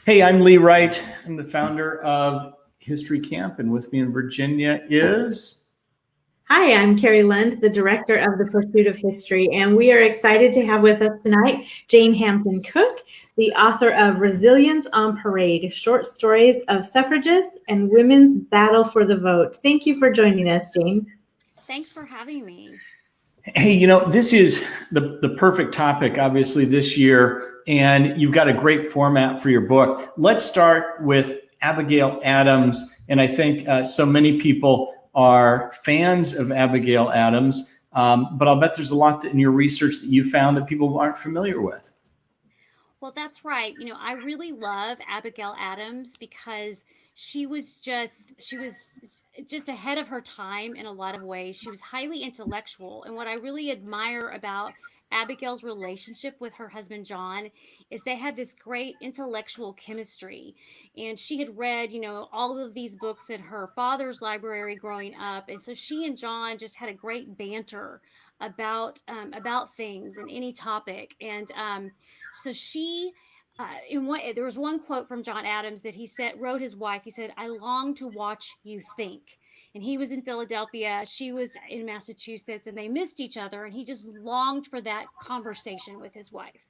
Hey, I'm Lee Wright. I'm the founder of History Camp, and with me in Virginia is... Hi, I'm Carrie Lund, the director of the Pursuit of History, and we are excited to have with us tonight Jane Hampton Cook, the author of Resilience on Parade, Short Stories of Suffragists and Women's Battle for the Vote. Thank you for joining us, Jane. Thanks for having me. Hey, this is the perfect topic, obviously, this year, and you've got a great format for your book. Let's start with Abigail Adams, and I think so many people are fans of Abigail Adams, but I'll bet there's a lot in your research that you found that people aren't familiar with. Well, that's right. I really love Abigail Adams because she was just ahead of her time in a lot of ways. She was highly intellectual, and what I really admire about Abigail's relationship with her husband John is they had this great intellectual chemistry. And she had read, all of these books in her father's library growing up, and so she and John just had a great banter about things and any topic. And so she there was one quote from John Adams that he wrote his wife. He said, "I long to watch you think." And he was in Philadelphia, she was in Massachusetts, and they missed each other, and he just longed for that conversation with his wife.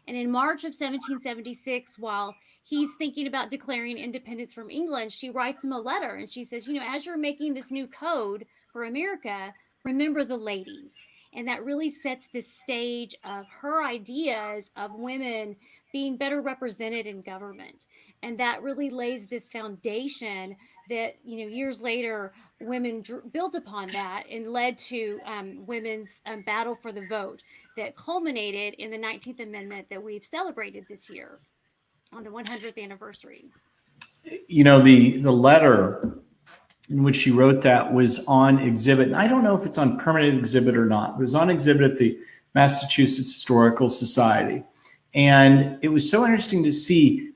And in March of 1776, while he's thinking about declaring independence from England, she writes him a letter, and she says, as you're making this new code for America, remember the ladies. And that really sets the stage of her ideas of women being better represented in government. And that really lays this foundation that, years later, women built upon that and led to women's battle for the vote that culminated in the 19th Amendment that we've celebrated this year on the 100th anniversary. The letter in which she wrote that was on exhibit. And I don't know if it's on permanent exhibit or not. It was on exhibit at the Massachusetts Historical Society. And it was so interesting to see.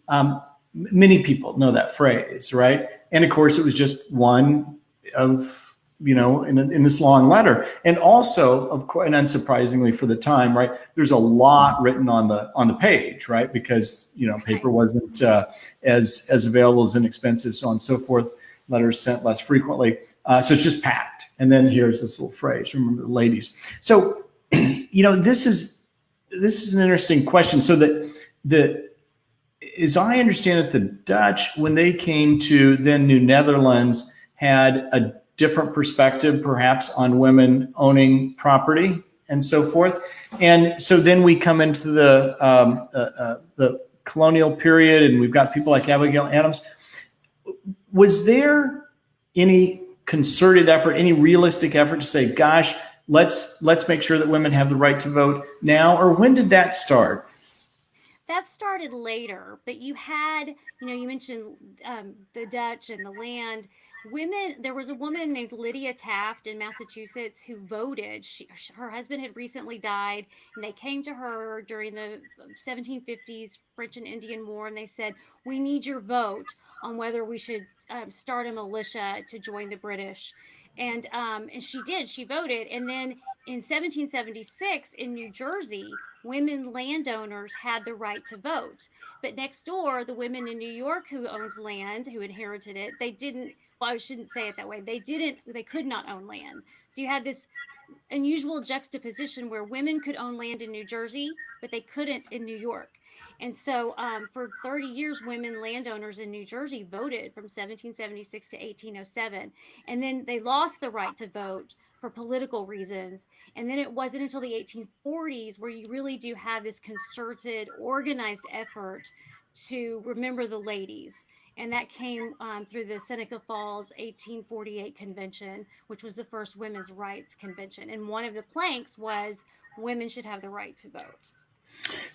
Many people know that phrase, right? And of course, it was just one of, in this long letter. And also, of course, and unsurprisingly for the time, right, there's a lot written on the page, right? Because, paper wasn't as available, as inexpensive, so on and so forth. Letters sent less frequently. So it's just packed. And then here's this little phrase, remember the ladies. So, this is an interesting question. So as I understand it, the Dutch, when they came to then New Netherlands, had a different perspective perhaps on women owning property and so forth. And so then we come into the colonial period, and we've got people like Abigail Adams. Was there any concerted effort, any realistic effort to say, gosh, let's make sure that women have the right to vote now? Or when did that start? That started later, but you had, you mentioned the Dutch and the land. Women, there was a woman named Lydia Taft in Massachusetts who voted. Her husband had recently died, and they came to her during the 1750s French and Indian War, and they said, "We need your vote on whether we should start a militia to join the British." And she did. She voted, and then in 1776 in New Jersey, women landowners had the right to vote. But next door, the women in New York who owned land, who inherited it, they didn't, well, I shouldn't say it that way. They could not own land. So you had this unusual juxtaposition where women could own land in New Jersey, but they couldn't in New York. And so for 30 years, women landowners in New Jersey voted from 1776 to 1807. And then they lost the right to vote for political reasons. And then it wasn't until the 1840s where you really do have this concerted, organized effort to remember the ladies. And that came through the Seneca Falls 1848 convention, which was the first women's rights convention. And one of the planks was women should have the right to vote.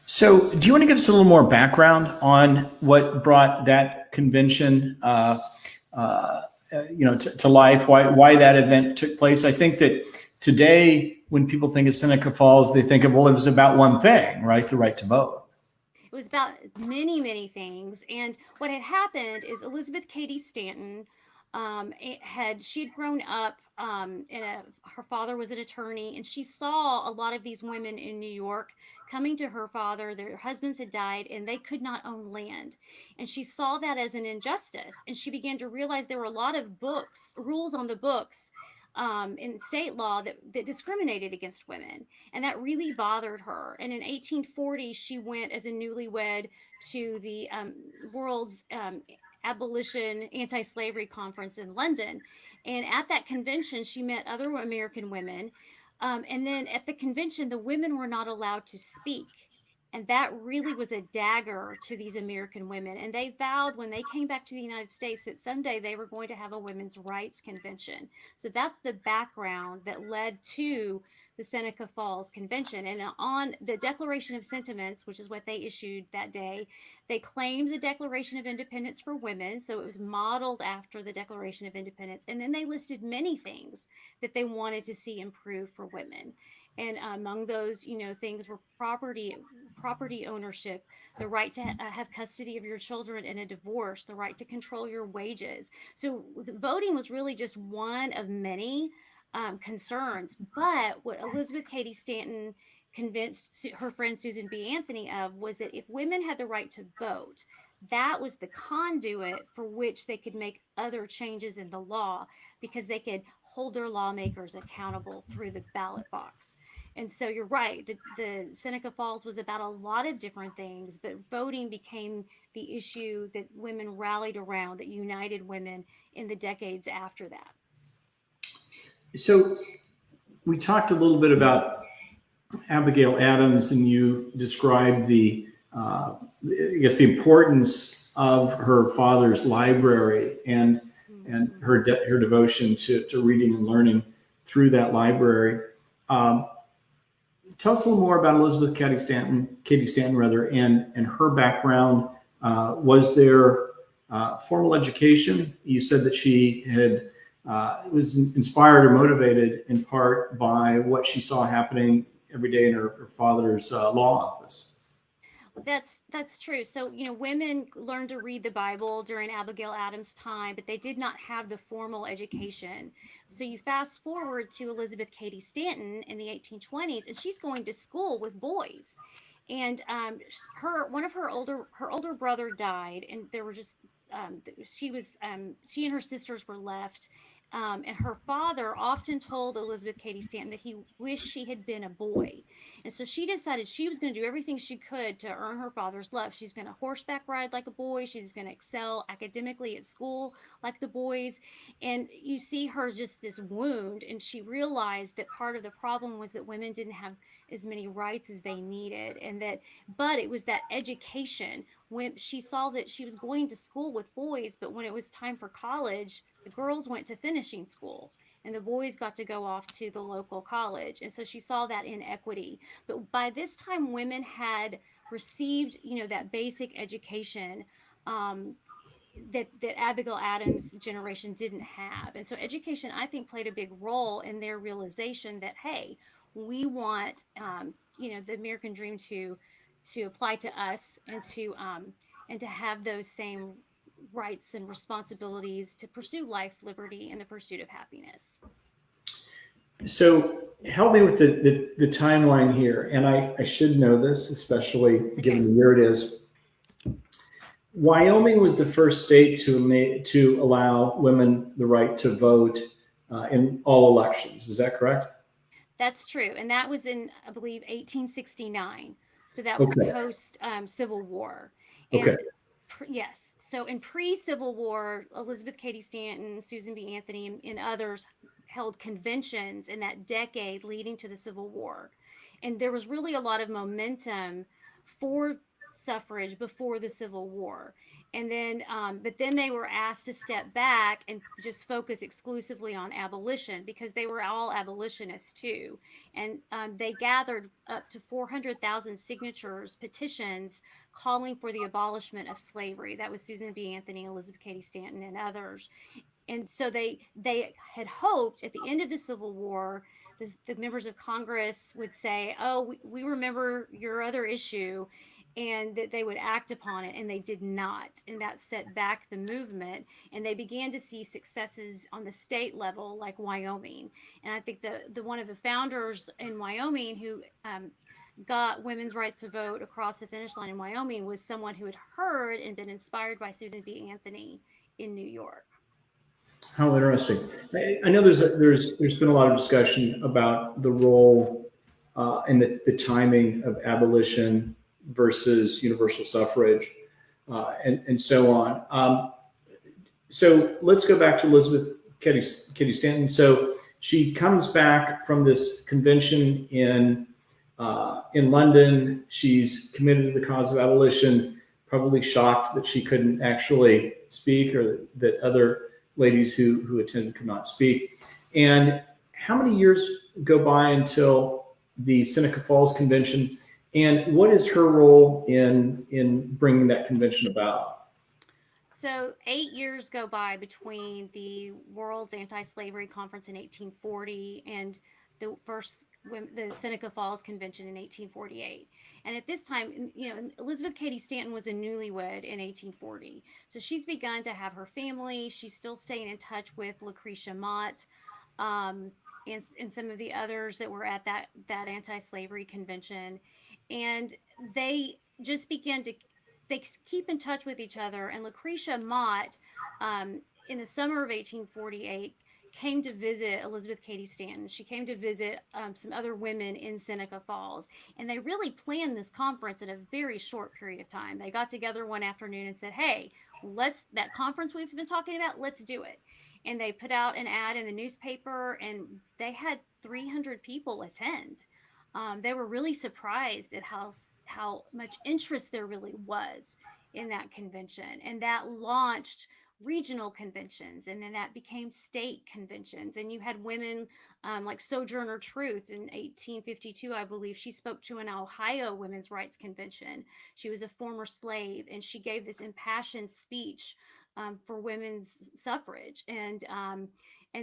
So do you want to give us a little more background on what brought that convention to life, why that event took place? I think that today, when people think of Seneca Falls, they think of, well, it was about one thing, right? The right to vote. It was about many, many things. And what had happened is Elizabeth Cady Stanton she'd grown up her father was an attorney, and she saw a lot of these women in New York coming to her father. Their husbands had died and they could not own land. And she saw that as an injustice. And she began to realize there were a lot of rules on the books in state law that discriminated against women. And that really bothered her. And in 1840, she went as a newlywed to the World's Abolition Anti-Slavery Conference in London. And at that convention, she met other American women. And then at the convention, the women were not allowed to speak. And that really was a dagger to these American women. And they vowed when they came back to the United States that someday they were going to have a women's rights convention. So that's the background that led to the Seneca Falls Convention. And on the Declaration of Sentiments, which is what they issued that day, they claimed the Declaration of Independence for women. So it was modeled after the Declaration of Independence. And then they listed many things that they wanted to see improve for women. And among those, things were property ownership, the right to have custody of your children in a divorce, the right to control your wages. So the voting was really just one of many concerns. But what Elizabeth Cady Stanton convinced her friend Susan B. Anthony of was that if women had the right to vote, that was the conduit for which they could make other changes in the law, because they could hold their lawmakers accountable through the ballot box. And so you're right, the Seneca Falls was about a lot of different things, but voting became the issue that women rallied around, that united women in the decades after that. So we talked a little bit about Abigail Adams, and you described the importance of her father's library and her devotion to reading and learning through that library. Tell us a little more about Elizabeth Cady Stanton, and her background. Was there formal education? You said that she had was inspired or motivated in part by what she saw happening every day in her father's law office. That's true. So, women learned to read the Bible during Abigail Adams' time, but they did not have the formal education. So you fast forward to Elizabeth Cady Stanton in the 1820s, and she's going to school with boys. And her older brother died, and there were just she and her sisters were left. And her father often told Elizabeth Cady Stanton that he wished she had been a boy. And so she decided she was going to do everything she could to earn her father's love. She's going to horseback ride like a boy. She's going to excel academically at school like the boys. And you see her just this wound. And she realized that part of the problem was that women didn't have as many rights as they needed. But it was that education. When she saw that she was going to school with boys, but when it was time for college, the girls went to finishing school and the boys got to go off to the local college. And so she saw that inequity. But by this time, women had received, that basic education that Abigail Adams' generation didn't have. And so education, I think, played a big role in their realization that, hey, we want, the American dream to apply to us, and to have those same rights and responsibilities to pursue life, liberty, and the pursuit of happiness. So help me with the timeline here. And I should know this, especially given the year it is. Wyoming was the first state to allow women the right to vote in all elections. Is that correct? That's true. And that was in, I believe, 1869. So that was post Civil War. And yes. So in pre-Civil War, Elizabeth Cady Stanton, Susan B. Anthony, and others held conventions in that decade leading to the Civil War. And there was really a lot of momentum for suffrage before the Civil War. And then, but then they were asked to step back and just focus exclusively on abolition, because they were all abolitionists too. And they gathered up to 400,000 signatures, petitions, calling for the abolishment of slavery. That was Susan B. Anthony, Elizabeth Cady Stanton, and others. And so they had hoped at the end of the Civil War, the members of Congress would say, oh, we remember your other issue, and that they would act upon it, and they did not. And that set back the movement, and they began to see successes on the state level, like Wyoming. And I think the one of the founders in Wyoming, who got women's right to vote across the finish line in Wyoming was someone who had heard and been inspired by Susan B. Anthony in New York. How interesting. I know there's been a lot of discussion about the role and the timing of abolition versus universal suffrage and so on. So let's go back to Elizabeth Cady Stanton. So she comes back from this convention in London. She's committed to the cause of abolition, probably shocked that she couldn't actually speak, or that other ladies who attended could not speak. And how many years go by until the Seneca Falls Convention? And what is her role in bringing that convention about? So 8 years go by between the World's Anti-Slavery Conference in 1840 and the Seneca Falls Convention in 1848. And at this time, Elizabeth Cady Stanton was a newlywed in 1840. So she's begun to have her family. She's still staying in touch with Lucretia Mott, and some of the others that were at that anti-slavery convention. And they just began to they keep in touch with each other. And Lucretia Mott, in the summer of 1848, came to visit Elizabeth Cady Stanton. She came to visit some other women in Seneca Falls. And they really planned this conference in a very short period of time. They got together one afternoon and said, hey, that conference we've been talking about, let's do it. And they put out an ad in the newspaper, and they had 300 people attend. They were really surprised at how much interest there really was in that convention, and that launched regional conventions, and then that became state conventions. And you had women like Sojourner Truth in 1852, I believe. She spoke to an Ohio women's rights convention. She was a former slave, and she gave this impassioned speech for women's suffrage. And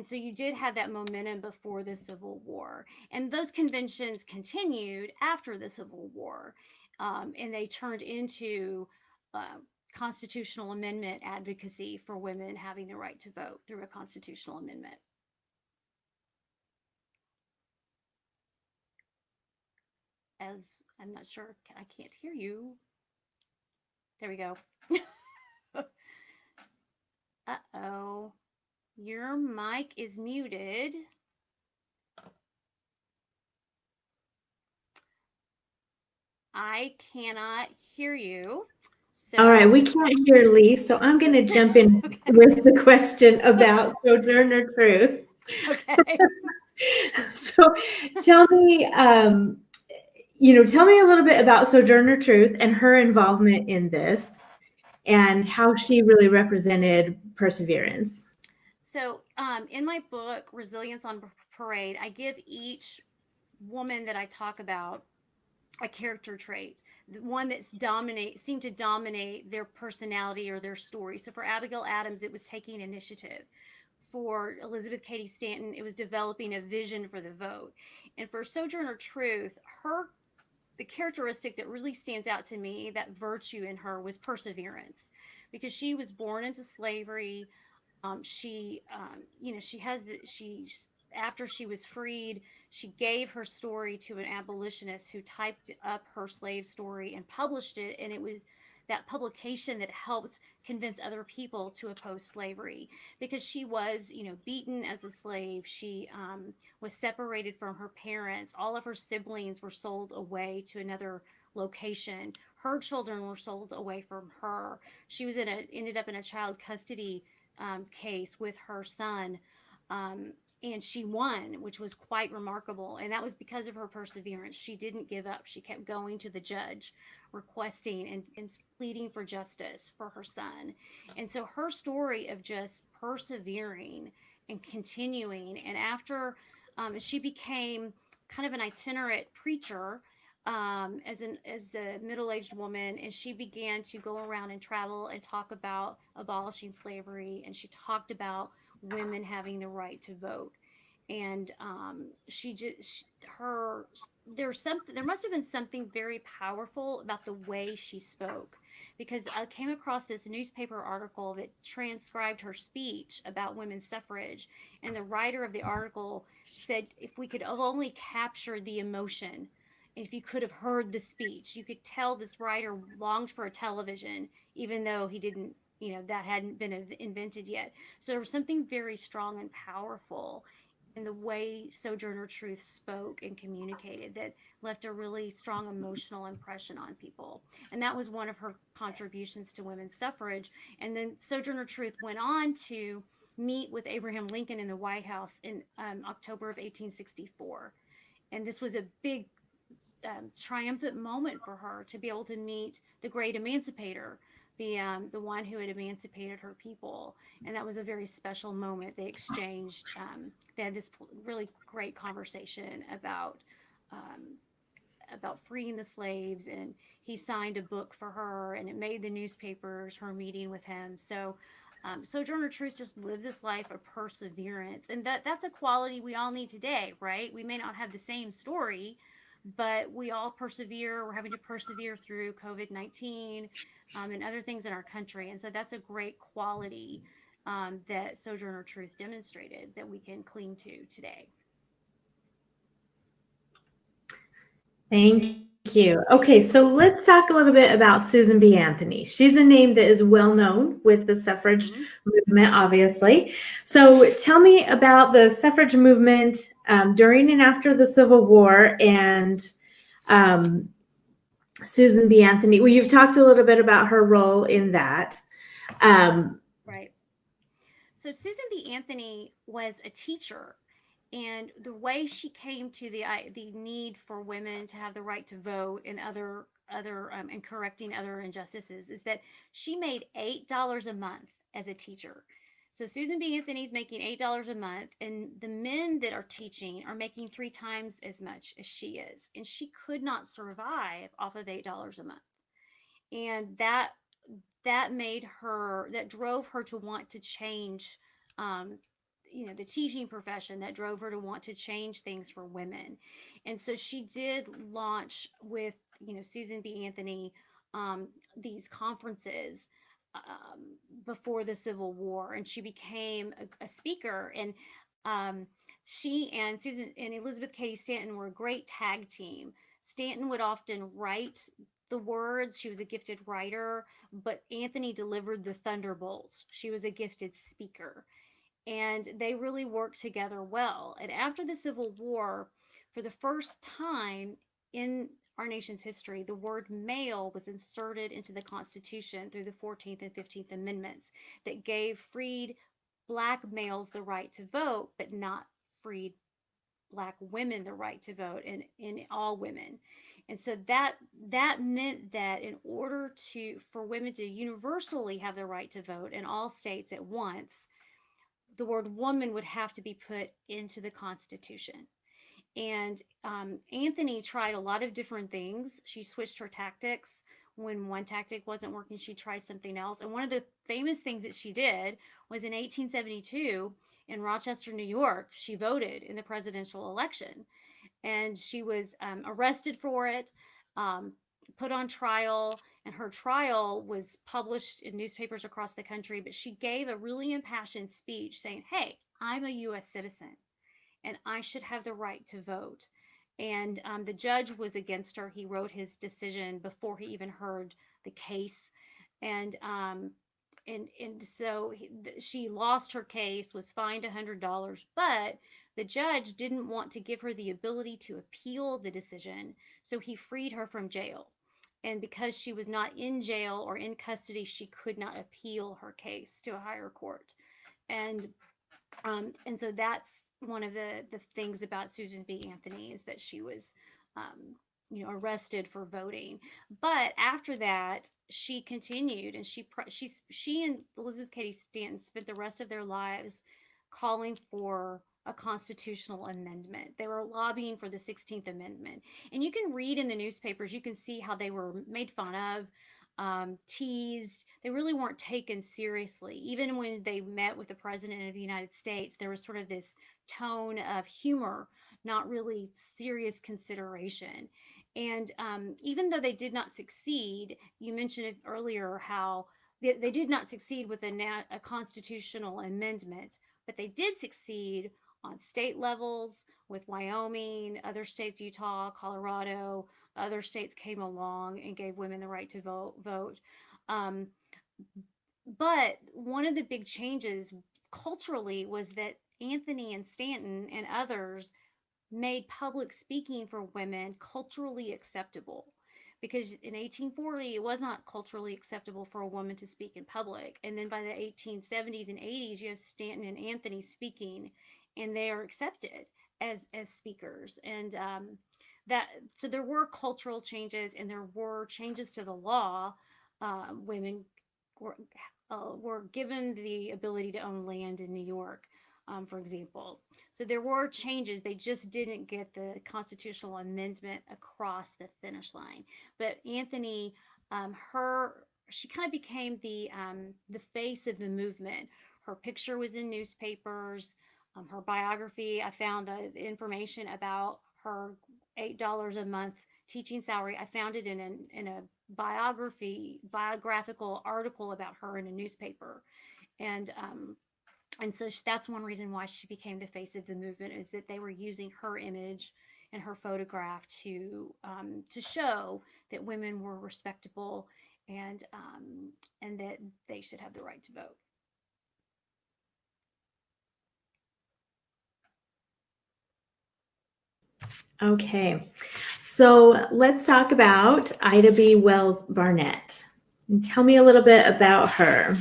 so you did have that momentum before the Civil War. And those conventions continued after the Civil War, and they turned into constitutional amendment advocacy for women having the right to vote through a constitutional amendment. As I'm not sure, I can't hear you. There we go. Uh-oh. Your mic is muted. I cannot hear you. So... All right, we can't hear Lee, so I'm going to jump in okay. with the question about Sojourner Truth. Okay. So tell me, tell me a little bit about Sojourner Truth and her involvement in this, and how she really represented perseverance. So in my book, Resilience on Parade, I give each woman that I talk about a character trait, the one that seemed to dominate their personality or their story. So for Abigail Adams, it was taking initiative. For Elizabeth Cady Stanton, it was developing a vision for the vote. And for Sojourner Truth, the characteristic that really stands out to me, that virtue in her, was perseverance, because she was born into slavery. After she was freed, she gave her story to an abolitionist who typed up her slave story and published it. And it was that publication that helped convince other people to oppose slavery, because she was, beaten as a slave. She was separated from her parents. All of her siblings were sold away to another location. Her children were sold away from her. She was ended up in a child custody case with her son, and she won, which was quite remarkable. And that was because of her perseverance. She didn't give up. She kept going to the judge, requesting and pleading for justice for her son. And so her story of just persevering and continuing, and after she became kind of an itinerant preacher as a middle-aged woman, and she began to go around and travel and talk about abolishing slavery, and she talked about women having the right to vote. And there must have been something very powerful about the way she spoke, because I came across this newspaper article that transcribed her speech about women's suffrage, and the writer of the article said if we could only capture the emotion And if you could have heard the speech, you could tell this writer longed for a television, even though he didn't, that hadn't been invented yet. So there was something very strong and powerful in the way Sojourner Truth spoke and communicated that left a really strong emotional impression on people. And that was one of her contributions to women's suffrage. And then Sojourner Truth went on to meet with Abraham Lincoln in the White House in October of 1864. And this was a big triumphant moment for her to be able to meet the great emancipator, the one who had emancipated her people, and that was a very special moment. They exchanged, they had this really great conversation about freeing the slaves, and he signed a book for her, and it made the newspapers. Her meeting with him, so. Sojourner Truth just lived this life of perseverance, and that's a quality we all need today, right? We may not have the same story, but we all persevere. We're having to persevere through COVID-19 and other things in our country. And so that's a great quality that Sojourner Truth demonstrated that we can cling to today. Thank you. Okay, so let's talk a little bit about Susan B. Anthony. She's a name that is well known with the suffrage movement, obviously. So tell me about the suffrage movement during and after the Civil War, and Susan B. Anthony. Well, you've talked a little bit about her role in that. Right. So Susan B. Anthony was a teacher, and the way she came to the need for women to have the right to vote and other and correcting other injustices is that she made $8 a month as a teacher. So Susan B. Anthony's making $8 a month, and the men that are teaching are making 3 times as much as she is, and she could not survive off of $8 a month. And that drove her to want to change the teaching profession, that drove her to want to change things for women. And so she did launch with Susan B. Anthony these conferences before the Civil War, and she became a speaker. And she and Susan and Elizabeth Cady Stanton were a great tag team. Stanton would often write the words. She was a gifted writer, but Anthony delivered the thunderbolts. She was a gifted speaker, and they really worked together well. And after the Civil War, for the first time in our nation's history, the word male was inserted into the Constitution through the 14th and 15th Amendments that gave freed Black males the right to vote, but not freed Black women the right to vote, and in all women. And so that meant that in order for women to universally have the right to vote in all states at once, the word woman would have to be put into the Constitution. And Anthony tried a lot of different things. She switched her tactics. When one tactic wasn't working, she tried something else. And one of the famous things that she did was in 1872 in Rochester, New York, she voted in the presidential election. And she was arrested for it, put on trial, and her trial was published in newspapers across the country. But she gave a really impassioned speech saying, hey, I'm a U.S. citizen, and I should have the right to vote. And the judge was against her. He wrote his decision before he even heard the case. And so she lost her case, was fined $100, but the judge didn't want to give her the ability to appeal the decision, so he freed her from jail. And because she was not in jail or in custody, she could not appeal her case to a higher court. And so that's one of the things about Susan B. Anthony, is that she was arrested for voting. But after that, she continued, and she and Elizabeth Cady Stanton spent the rest of their lives calling for a constitutional amendment. They were lobbying for the 16th Amendment. And you can read in the newspapers, you can see how they were made fun of, teased. They really weren't taken seriously. Even when they met with the President of the United States, there was sort of this tone of humor, not really serious consideration. And even though they did not succeed, you mentioned it earlier how they did not succeed with a constitutional amendment, but they did succeed on state levels with Wyoming, other states, Utah, Colorado, other states came along and gave women the right to vote. Um, but one of the big changes culturally was that Anthony and Stanton and others made public speaking for women culturally acceptable. Because in 1840, it was not culturally acceptable for a woman to speak in public. And then by the 1870s and 80s, you have Stanton and Anthony speaking, and they are accepted as speakers. And that so there were cultural changes, and there were changes to the law. Women were, were given the ability to own land in New York, for example. So there were changes. They just didn't get the constitutional amendment across the finish line. But Anthony, her she kind of became the face of the movement. Her picture was in newspapers. Her biography, I found information about her $8 a month teaching salary. I found it in a biographical article about her in a newspaper, and so that's one reason why she became the face of the movement, is that they were using her image and her photograph to show that women were respectable, and that they should have the right to vote. Okay, so let's talk about Ida B. Wells Barnett. And tell me a little bit about her.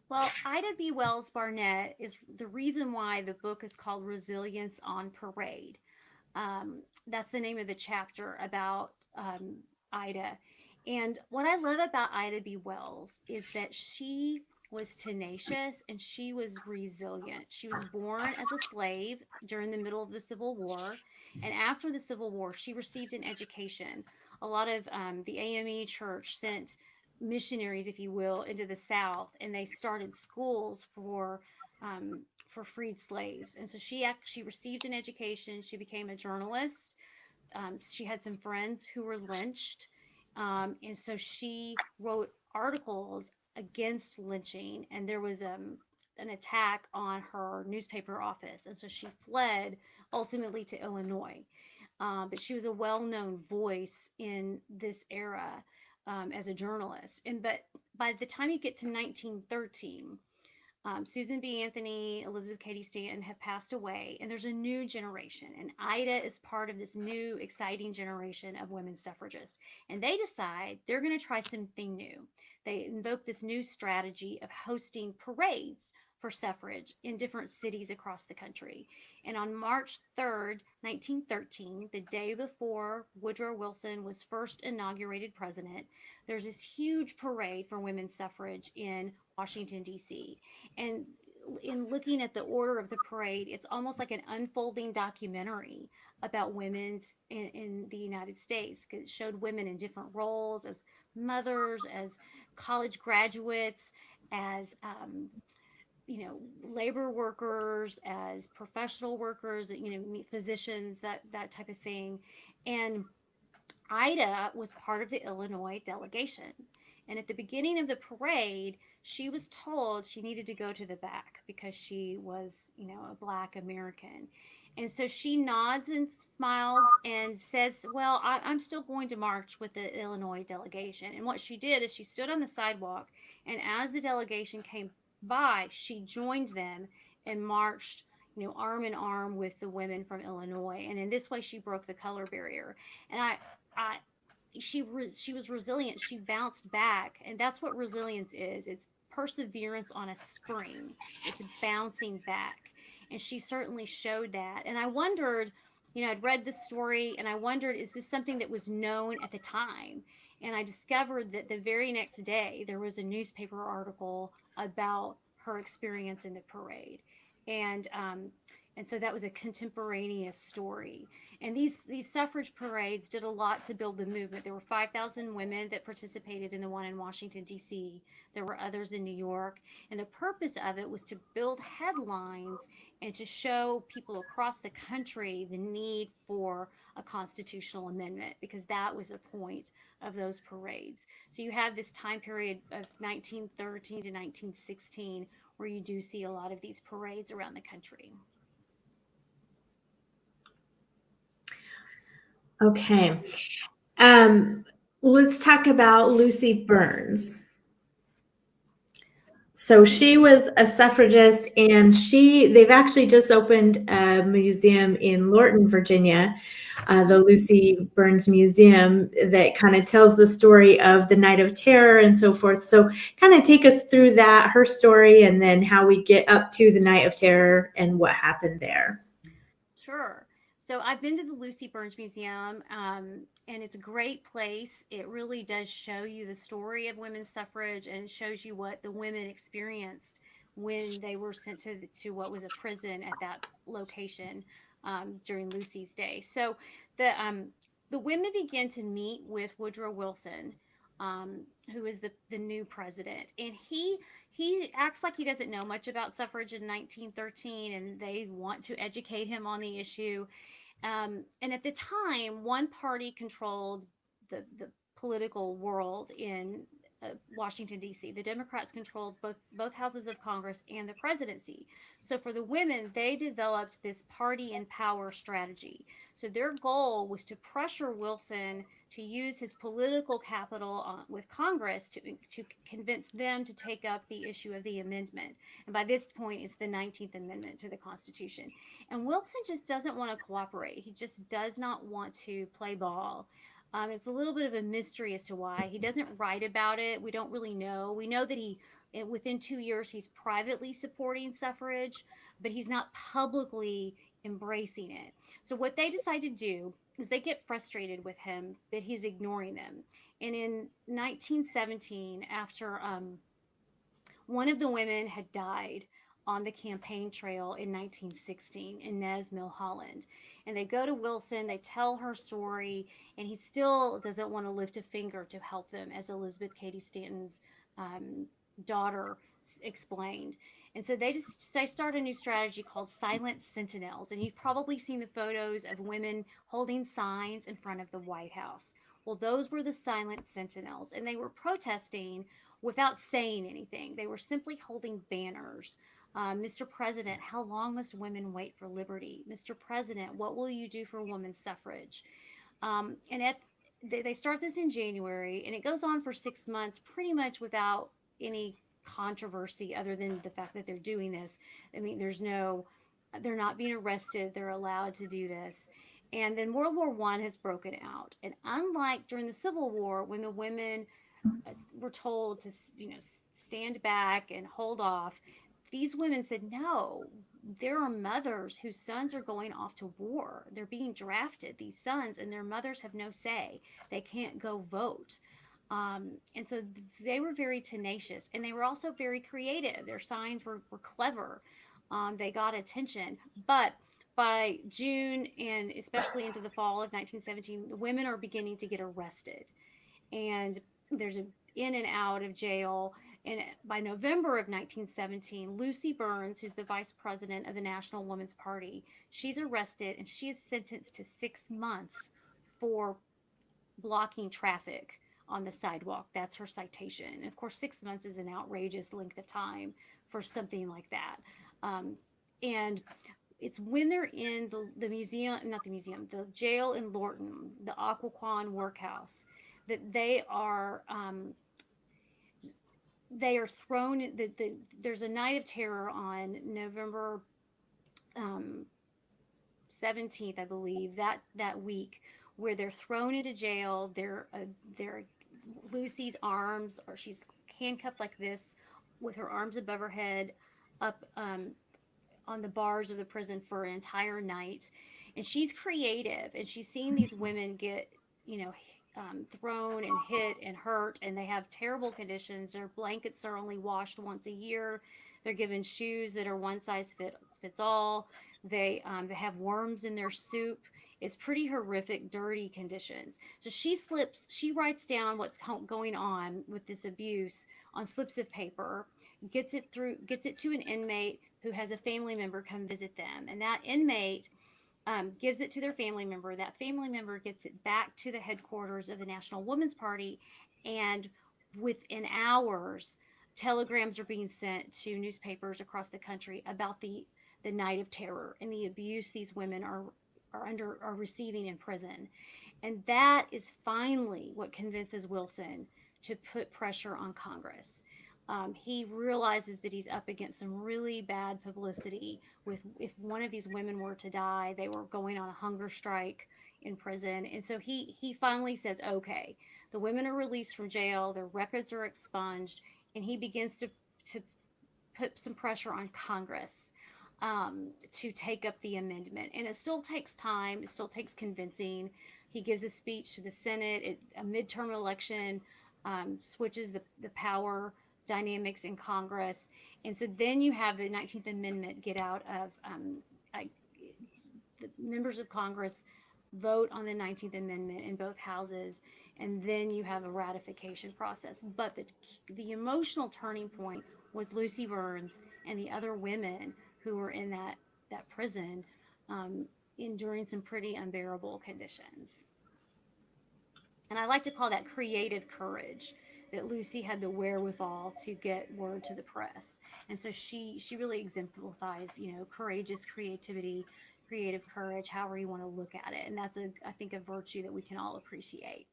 Well, Ida B. Wells Barnett is the reason why the book is called Resilience on Parade. That's the name of the chapter about Ida. And what I love about Ida B. Wells is that she was tenacious and she was resilient. She was born as a slave during the middle of the Civil War. And after the Civil War, she received an education. A lot of the AME church sent missionaries, if you will, into the South, and they started schools for freed slaves. And so she received an education. She became a journalist. She had some friends who were lynched, and so she wrote articles against lynching. And there was an attack on her newspaper office, and so she fled ultimately to Illinois. But she was a well-known voice in this era as a journalist. But by the time you get to 1913, Susan B. Anthony, Elizabeth Cady Stanton have passed away, and there's a new generation. And Ida is part of this new, exciting generation of women suffragists. And they decide they're going to try something new. They invoke this new strategy of hosting parades for suffrage in different cities across the country. And on March 3rd, 1913, the day before Woodrow Wilson was first inaugurated president, there's this huge parade for women's suffrage in Washington, D.C. And in looking at the order of the parade, it's almost like an unfolding documentary about women's in the United States. It showed women in different roles, as mothers, as college graduates, as labor workers, as professional workers, physicians, that type of thing. And Ida was part of the Illinois delegation. And at the beginning of the parade, she was told she needed to go to the back because she was, a Black American. And so she nods and smiles and says, well, I'm still going to march with the Illinois delegation. And what she did is she stood on the sidewalk, and as the delegation came by, she joined them and marched, arm in arm with the women from Illinois. And in this way, she broke the color barrier. And I she was resilient. She bounced back, and that's what resilience is. It's perseverance on a spring. It's bouncing back, and she certainly showed that. And I wondered, I'd read this story, and I wondered, is this something that was known at the time? And I discovered that the very next day there was a newspaper article about her experience in the parade, and so that was a contemporaneous story. And these suffrage parades did a lot to build the movement. There were 5,000 women that participated in the one in Washington, D.C. There were others in New York. And the purpose of it was to build headlines and to show people across the country the need for a constitutional amendment, because that was the point of those parades. So you have this time period of 1913 to 1916 where you do see a lot of these parades around the country. Okay. Let's talk about Lucy Burns. So she was a suffragist, and they've actually just opened a museum in Lorton, Virginia, the Lucy Burns Museum, that kind of tells the story of the Night of Terror and so forth. So kind of take us through that, her story, and then how we get up to the Night of Terror and what happened there. Sure. So I've been to the Lucy Burns Museum, and it's a great place. It really does show you the story of women's suffrage, and it shows you what the women experienced when they were sent to what was a prison at that location during Lucy's day. So the women begin to meet with Woodrow Wilson, who is the new president, and he acts like he doesn't know much about suffrage in 1913, and they want to educate him on the issue. And at the time, one party controlled the political world in Washington, D.C. The Democrats controlled both houses of Congress and the presidency. So for the women, they developed this party and power strategy. So their goal was to pressure Wilson to use his political capital with Congress to convince them to take up the issue of the amendment. And by this point, it's the 19th Amendment to the Constitution. And Wilson just doesn't want to cooperate. He just does not want to play ball. It's a little bit of a mystery as to why. He doesn't write about it. We don't really know. We know that within 2 years, he's privately supporting suffrage, but he's not publicly embracing it. So what they decide to do is they get frustrated with him that he's ignoring them. And in 1917, after one of the women had died on the campaign trail in 1916 in Nez Mill, Holland. And they go to Wilson, they tell her story, and he still doesn't want to lift a finger to help them, as Elizabeth Cady Stanton's daughter explained. And so they start a new strategy called Silent Sentinels. And you've probably seen the photos of women holding signs in front of the White House. Well, those were the Silent Sentinels, and they were protesting without saying anything. They were simply holding banners. Mr. President, how long must women wait for liberty? Mr. President, what will you do for women's suffrage? And they start this in January, and it goes on for 6 months, pretty much without any controversy other than the fact that they're doing this. I mean, they're not being arrested. They're allowed to do this. And then World War I has broken out. And unlike during the Civil War, when the women were told to, stand back and hold off, these women said, no, there are mothers whose sons are going off to war. They're being drafted, these sons, and their mothers have no say. They can't go vote. And so they were very tenacious, and they were also very creative. Their signs were clever. They got attention. But by June and especially into the fall of 1917, the women are beginning to get arrested. And there's an in and out of jail. And by November of 1917, Lucy Burns, who's the vice president of the National Woman's Party, she's arrested and she is sentenced to 6 months for blocking traffic on the sidewalk. That's her citation. And of course, 6 months is an outrageous length of time for something like that. And it's when they're in the museum, not the museum, the jail in Lorton, the Occoquan workhouse, that they are thrown. There's a night of terror on November 17th, I believe, that week, where they're thrown into jail. They're Lucy's arms, or she's handcuffed like this, with her arms above her head, up on the bars of the prison for an entire night. And she's creative, and she's seen these women get, thrown and hit and hurt, and they have terrible conditions. Their blankets are only washed once a year. They're given shoes that are one size fits all. They have worms in their soup. It's pretty horrific, dirty conditions. So she writes down what's going on with this abuse on slips of paper, gets it to an inmate who has a family member come visit them. And that inmate gives it to their family member. That family member gets it back to the headquarters of the National Woman's Party. And within hours, telegrams are being sent to newspapers across the country about the Night of Terror and the abuse these women are receiving in prison. And that is finally what convinces Wilson to put pressure on Congress. He realizes that he's up against some really bad publicity with if one of these women were to die, they were going on a hunger strike in prison. And so he finally says, okay, the women are released from jail, their records are expunged, and he begins to put some pressure on Congress to take up the amendment. And it still takes time, it still takes convincing. He gives a speech to the Senate, a midterm election switches the power dynamics in Congress. And so then you have the 19th Amendment get out of the members of Congress vote on the 19th Amendment in both houses, and then you have a ratification process. But the emotional turning point was Lucy Burns and the other women who were in that prison, enduring some pretty unbearable conditions. And I like to call that creative courage, that Lucy had the wherewithal to get word to the press. And so she really exemplifies, courageous creativity, creative courage, however you want to look at it. And that's I think a virtue that we can all appreciate.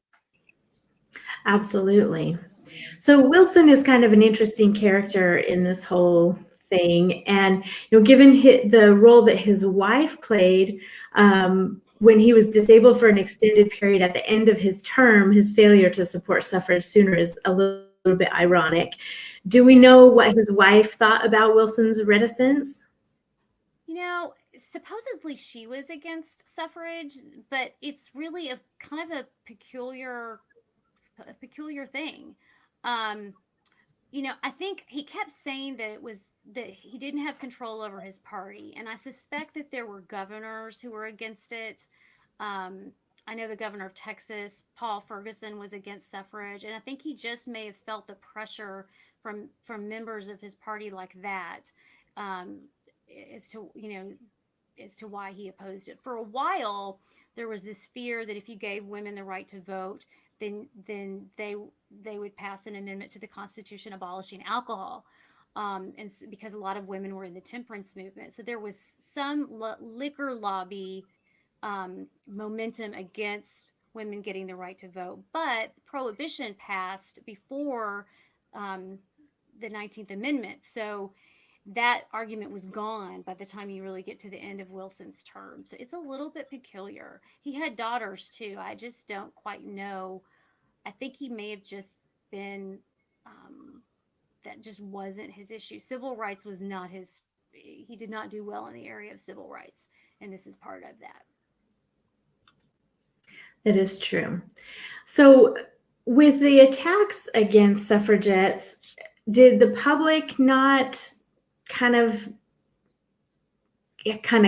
Absolutely. So Wilson is kind of an interesting character in this whole thing. And, given the role that his wife played, when he was disabled for an extended period at the end of his term, his failure to support suffrage sooner is a little bit ironic. Do we know what his wife thought about Wilson's reticence? Supposedly she was against suffrage, but it's really a kind of a peculiar thing. I think he kept saying that it was that he didn't have control over his party, and I suspect that there were governors who were against it. I know the governor of Texas, Paul Ferguson, was against suffrage, and I think he just may have felt the pressure from members of his party like that, as to why he opposed it. For a while, there was this fear that if you gave women the right to vote, then they would pass an amendment to the Constitution abolishing alcohol, and because a lot of women were in the temperance movement, so there was some liquor lobby momentum against women getting the right to vote. But prohibition passed before the 19th Amendment, so that argument was gone by the time you really get to the end of Wilson's term. So it's a little bit peculiar. He had daughters too. I just don't quite know. I think he may have just been, that just wasn't his issue. Civil rights was not he did not do well in the area of civil rights. And this is part of that. That is true. So with the attacks against suffragettes, did the public not kind of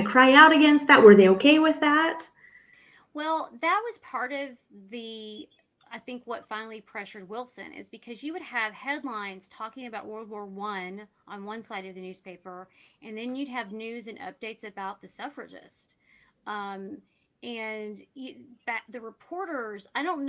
cry out against that? Were they okay with that? Well, that was part of I think what finally pressured Wilson is because you would have headlines talking about World War I on one side of the newspaper, and then you'd have news and updates about the suffragists. And the reporters, I don't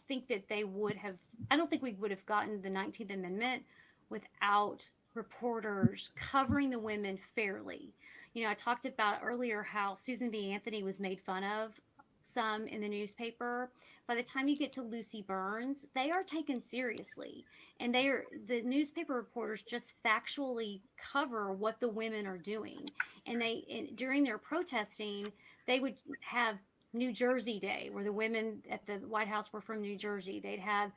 think we would have gotten the 19th Amendment without reporters covering the women fairly. I talked about earlier how Susan B. Anthony was made fun of some in the newspaper. By the time you get to Lucy Burns, they are taken seriously, and the newspaper reporters just factually cover what the women are doing. And during their protesting, they would have New Jersey Day, where the women at the White House were from New Jersey. They'd have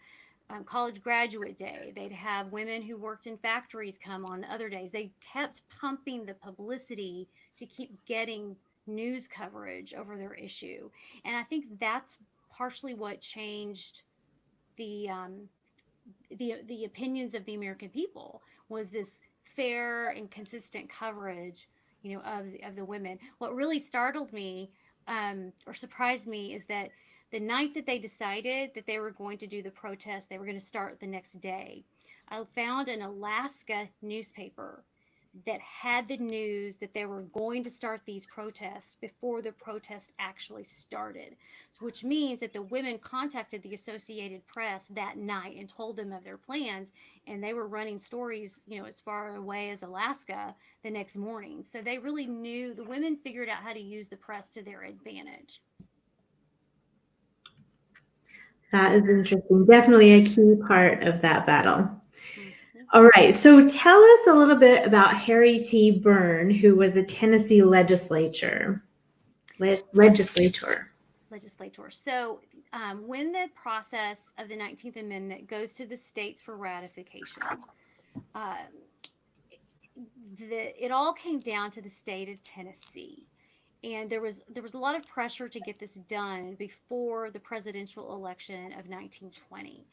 College Graduate Day. They'd have women who worked in factories come on other days. They kept pumping the publicity to keep getting news coverage over their issue. And I think that's partially what changed the opinions of the American people, was this fair and consistent coverage, of the women. What really startled me or surprised me is that the night that they decided that they were going to do the protest, they were going to start the next day. I found an Alaska newspaper that had the news that they were going to start these protests before the protest actually started, which means that the women contacted the Associated Press that night and told them of their plans, and they were running stories, as far away as Alaska the next morning. So they really knew, the women figured out how to use the press to their advantage. That is interesting. Definitely a key part of that battle. Mhm. All right. So tell us a little bit about Harry T. Byrne, who was a Tennessee legislator. So, when the process of the 19th Amendment goes to the states for ratification, uh, it all came down to the state of Tennessee. And there was a lot of pressure to get this done before the presidential election of 1920,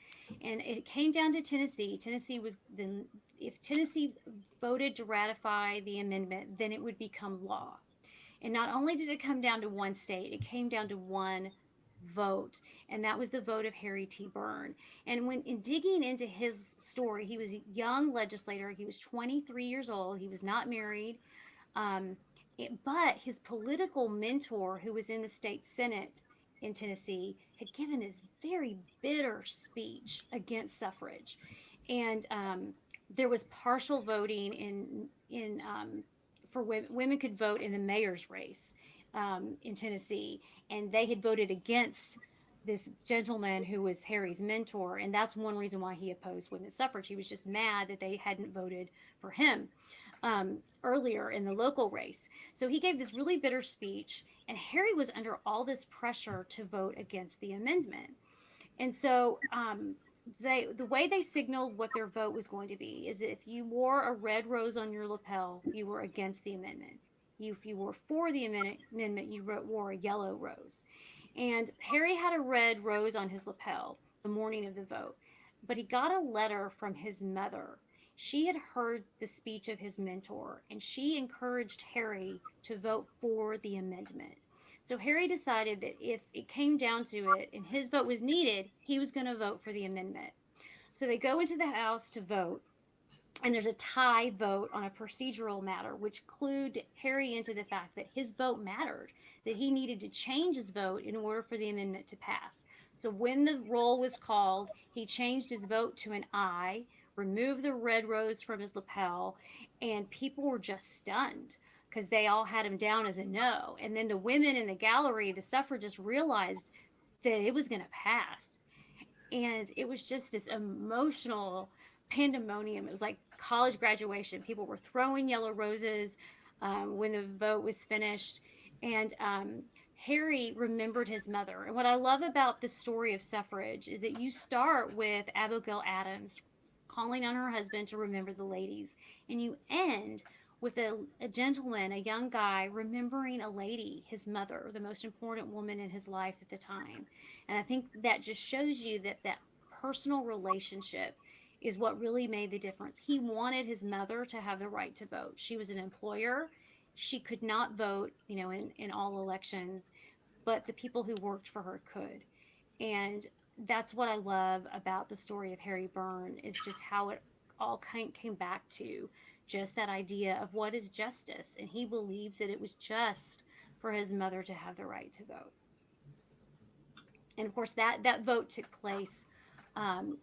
and it came down to Tennessee. Tennessee was then, if Tennessee voted to ratify the amendment, then it would become law. And not only did it come down to one state, it came down to one vote, and that was the vote of Harry T. Byrne. And when in digging into his story, he was a young legislator. He was 23 years old. He was not married. Um, but his political mentor, who was in the state senate in Tennessee, had given this very bitter speech against suffrage, and there was partial voting in for women could vote in the mayor's race in Tennessee, and they had voted against this gentleman who was Harry's mentor, and that's one reason why he opposed women's suffrage. He was just mad that they hadn't voted for him earlier in the local race. So he gave this really bitter speech, and Harry was under all this pressure to vote against the amendment. And so the way they signaled what their vote was going to be is that if you wore a red rose on your lapel, you were against the amendment. If you were for the amendment, you wore a yellow rose. And Harry had a red rose on his lapel the morning of the vote, but he got a letter from his mother. She had heard the speech of his mentor, and she encouraged Harry to vote for the amendment. So Harry decided that if it came down to it and his vote was needed, he was going to vote for the amendment. So they go into the house to vote, and there's a tie vote on a procedural matter, which clued Harry into the fact that his vote mattered, that he needed to change his vote in order for the amendment to pass. So when the roll was called, he changed his vote to an aye, removed the red rose from his lapel, and people were just stunned because they all had him down as a no. And then the women in the gallery, the suffragists, realized that it was going to pass. And it was just this emotional pandemonium. It was like college graduation. People were throwing yellow roses when the vote was finished. And Harry remembered his mother. And what I love about the story of suffrage is that you start with Abigail Adams calling on her husband to remember the ladies, and you end with a gentleman, a young guy, remembering a lady, his mother, the most important woman in his life at the time. And I think that just shows you that that personal relationship is what really made the difference. He wanted his mother to have the right to vote. She was an employer. She could not vote, in all elections, but the people who worked for her could. And that's what I love about the story of Harry Byrne, is just how it all came back to just that idea of what is justice. And he believed that it was just for his mother to have the right to vote. And of course, that vote took place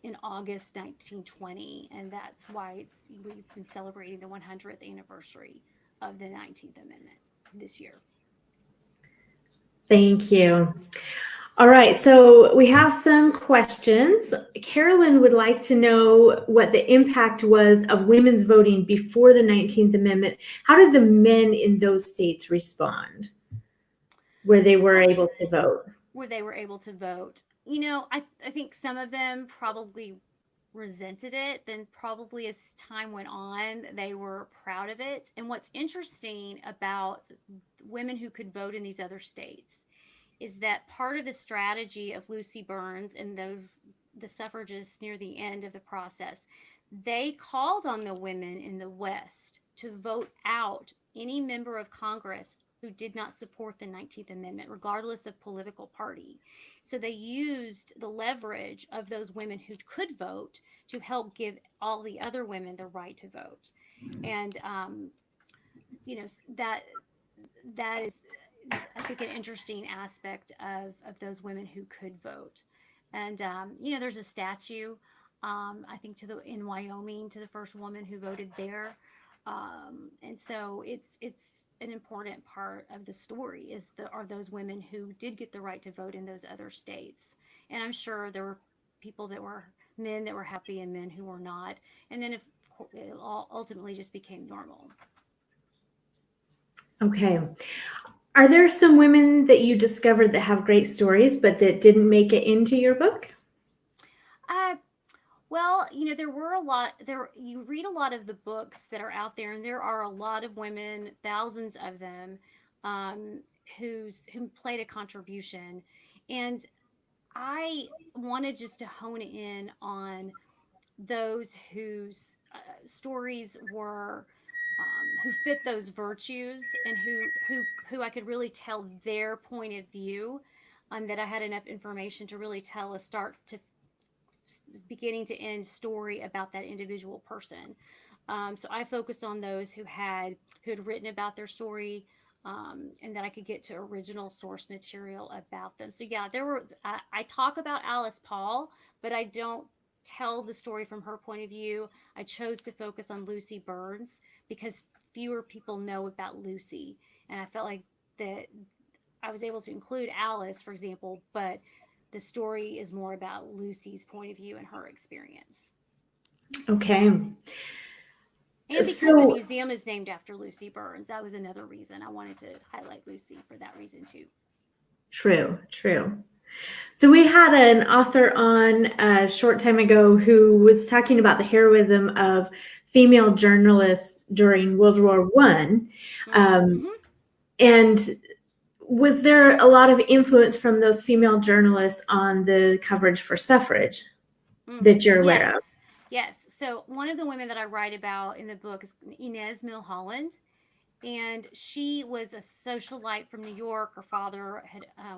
in August 1920, and that's why we've been celebrating the 100th anniversary of the 19th Amendment this year. Thank you. All right, so we have some questions. Carolyn would like to know what the impact was of women's voting before the 19th Amendment. How did the men in those states respond where they were able to vote? I think some of them probably resented it. Then probably as time went on, they were proud of it. And what's interesting about women who could vote in these other states is that part of the strategy of Lucy Burns and the suffragists near the end of the process, they called on the women in the West to vote out any member of Congress who did not support the 19th Amendment, regardless of political party. So they used the leverage of those women who could vote to help give all the other women the right to vote. And, that is, I think, an interesting aspect of those women who could vote. And, there's a statue, I think, in Wyoming, to the first woman who voted there. And so it's an important part of the story are those women who did get the right to vote in those other states. And I'm sure there were men that were happy and men who were not. And then it all ultimately just became normal. Okay. Are there some women that you discovered that have great stories, but that didn't make it into your book? Well, there were a lot there. You read a lot of the books that are out there, and there are a lot of women, thousands of them, um, who played a contribution. And I wanted just to hone in on those whose stories were who fit those virtues, and who I could really tell their point of view, that I had enough information to really tell a start to beginning to end story about that individual person. So I focused on those who had written about their story, and that I could get to original source material about them. So yeah, I talk about Alice Paul, but I don't tell the story from her point of view. I chose to focus on Lucy Burns because fewer people know about Lucy, and I felt like that I was able to include Alice, for example, but the story is more about Lucy's point of view and her experience. Okay. And because the museum is named after Lucy Burns, that was another reason I wanted to highlight Lucy for that reason too. True. So we had an author on a short time ago who was talking about the heroism of female journalists during World War I. And was there a lot of influence from those female journalists on the coverage for suffrage that you're aware of? Yes. So one of the women that I write about in the book is Inez Milholland, and she was a socialite from New York. Her father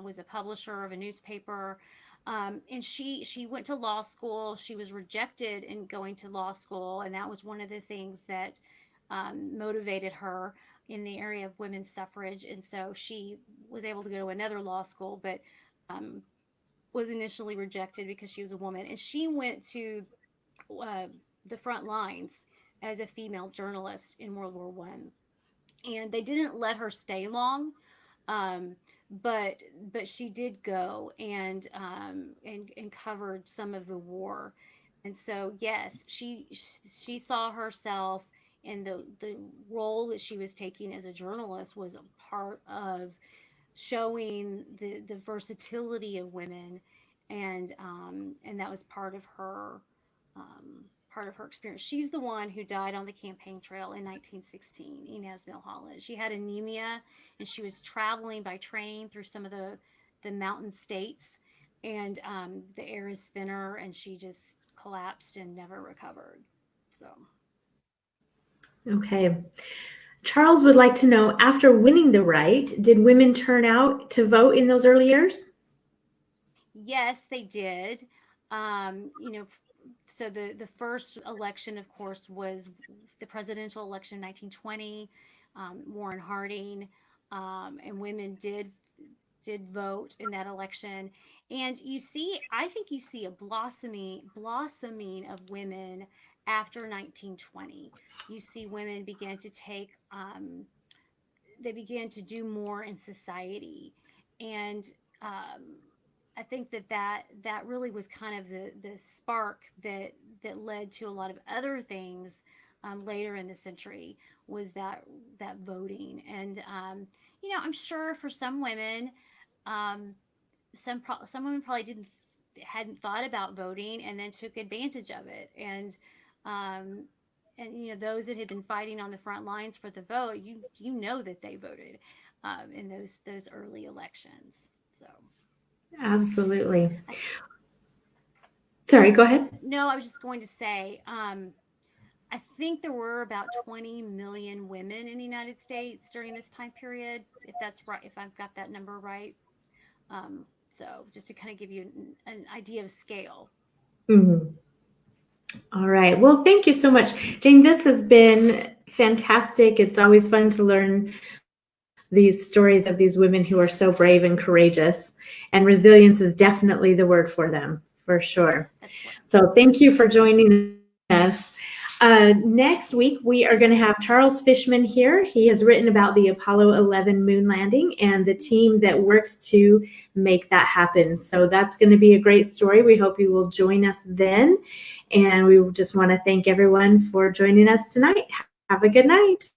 was a publisher of a newspaper, and she went to law school. She was rejected in going to law school, and that was one of the things that motivated her in the area of women's suffrage. And so she was able to go to another law school, but was initially rejected because she was a woman. And she went to the front lines as a female journalist in World War I. And they didn't let her stay long, but she did go and covered some of the war. And so yes, she saw herself, and the role that she was taking as a journalist was a part of showing the versatility of women, and that was part of her experience. She's the one who died on the campaign trail in 1916, Inez Milholland. She had anemia, and she was traveling by train through some of the mountain states, and the air is thinner, and she just collapsed and never recovered. So. Okay. Charles would like to know, after winning the Wright, did women turn out to vote in those early years? Yes, they did. So the first election, of course, was the presidential election in 1920, Warren Harding, and women did vote in that election. And I think you see a blossoming of women after 1920. You see women begin to they began to do more in society. And I think that really was kind of the spark that led to a lot of other things later in the century, was that voting. And I'm sure for some women, some women probably hadn't thought about voting and then took advantage of it. And those that had been fighting on the front lines for the vote, you know that they voted in those early elections. So. Absolutely. Sorry, go ahead. No, I was just going to say, I think there were about 20 million women in the United States during this time period, if that's right, if I've got that number right. So just to kind of give you an idea of scale. Mm-hmm. All right. Well, thank you so much, Jane. This has been fantastic. It's always fun to learn these stories of these women who are so brave and courageous, and resilience is definitely the word for them, for sure. So thank you for joining us. Next week, we are going to have Charles Fishman here. He has written about the Apollo 11 moon landing and the team that works to make that happen. So that's going to be a great story. We hope you will join us then. And we just want to thank everyone for joining us tonight. Have a good night.